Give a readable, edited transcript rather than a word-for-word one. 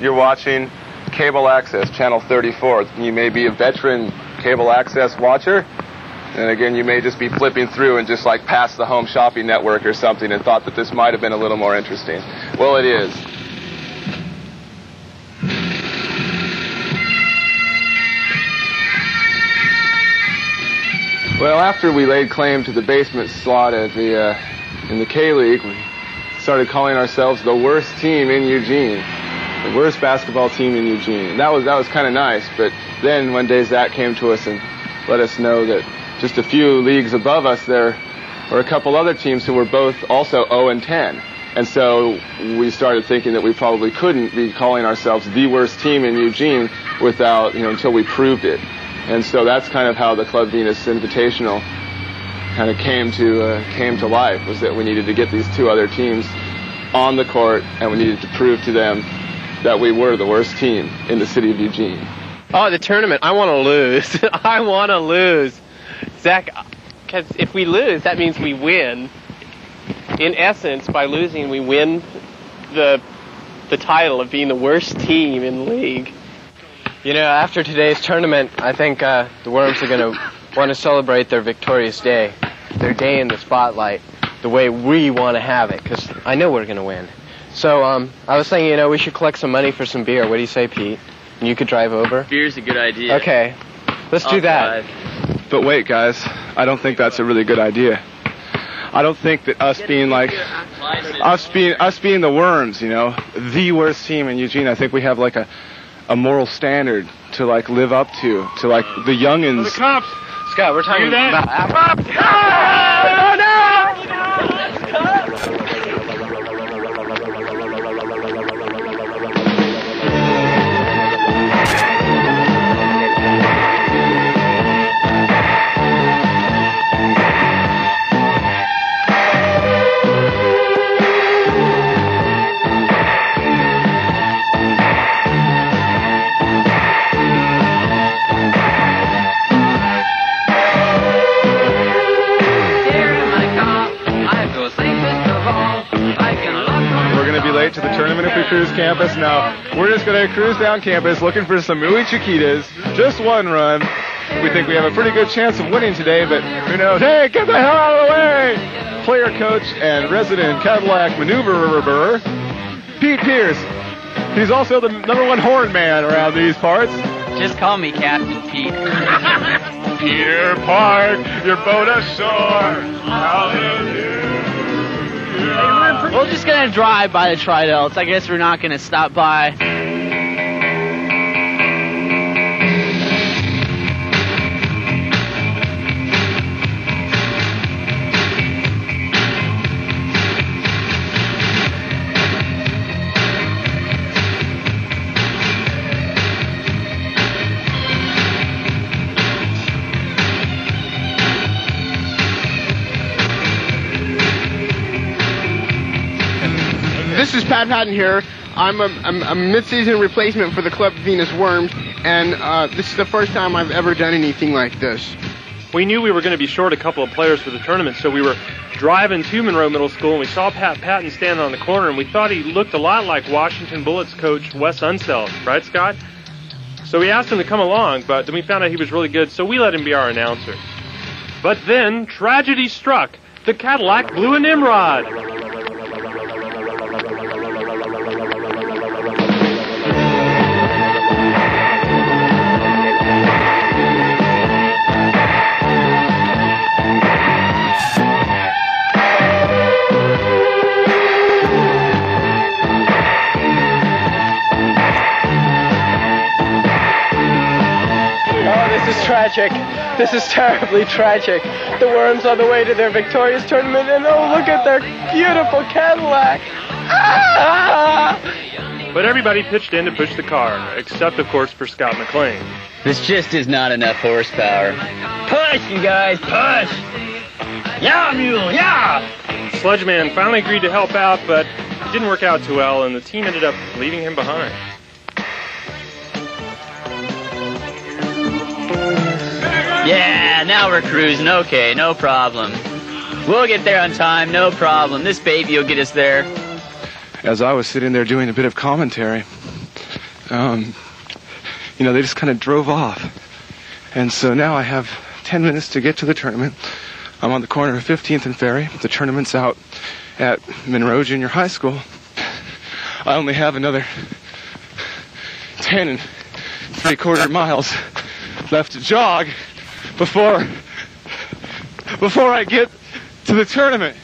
you're watching Cable Access, Channel 34. You may be a veteran Cable Access watcher, and again, you may just be flipping through and just like past the Home Shopping Network or something and thought that this might have been a little more interesting. Well, it is. Well, after we laid claim to the basement slot at in the K-League, we started calling ourselves the worst team in Eugene. The worst basketball team in Eugene. And that was kind of nice, but then one day Zach came to us and let us know that just a few leagues above us there were a couple other teams who were both also 0-10. And so we started thinking that we probably couldn't be calling ourselves the worst team in Eugene without, until we proved it. And so that's kind of how the Club Venus Invitational kind of came to life, was that we needed to get these two other teams on the court, and we needed to prove to them that we were the worst team in the city of Eugene. Oh, the tournament. I want to lose. I want to lose. Zach, because if we lose, that means we win. In essence, by losing, we win the title of being the worst team in the league. After today's tournament, I think the Worms are going to want to celebrate their victorious day, their day in the spotlight, the way we want to have it, because I know we're going to win. So I was thinking, we should collect some money for some beer. What do you say, Pete? And you could drive over? Beer's a good idea. Okay, let's do that. But wait, guys, I don't think that's a really good idea. I don't think that us being the Worms, the worst team in Eugene, I think we have like a moral standard to like live up to like the youngins. The cops. Scott, we're talking about cops. To the tournament if we cruise campus. Now, we're just going to cruise down campus looking for some Muy Chiquitas. Just one run. We think we have a pretty good chance of winning today, but who knows? Hey, get the hell out of the way! Player coach and resident Cadillac maneuverer, Pete Pierce. He's also the #1 horn man around these parts. Just call me Captain Pete. Peter Park, your boat ashore. Hallelujah. We're just going to drive by the Tridelts. I guess we're not going to stop by. This is Pat Patton here. I'm a mid-season replacement for the Club Venus Worms, and this is the first time I've ever done anything like this. We knew we were going to be short a couple of players for the tournament, so we were driving to Monroe Middle School, and we saw Pat Patton standing on the corner, and we thought he looked a lot like Washington Bullets coach Wes Unseld, right, Scott? So we asked him to come along, but then we found out he was really good, so we let him be our announcer. But then, tragedy struck. The Cadillac blew a Nimrod. Tragic. This is terribly tragic. The Worms on the way to their victorious tournament, and oh, look at their beautiful Cadillac. Ah! But everybody pitched in to push the car, except, of course, for Scott McLean. This just is not enough horsepower. Push, you guys, push! Yeah, mule, yeah! Sludgeman finally agreed to help out, but it didn't work out too well, and the team ended up leaving him behind. Yeah, now we're cruising. Okay, no problem. We'll get there on time, no problem. This baby will get us there. As I was sitting there doing a bit of commentary, you know, they just kind of drove off. And so now I have 10 minutes to get to the tournament. I'm on the corner of 15th and Ferry. The tournament's out at Monroe Junior High School. I only have another 10 3/4 miles left to jog before I get to the tournament.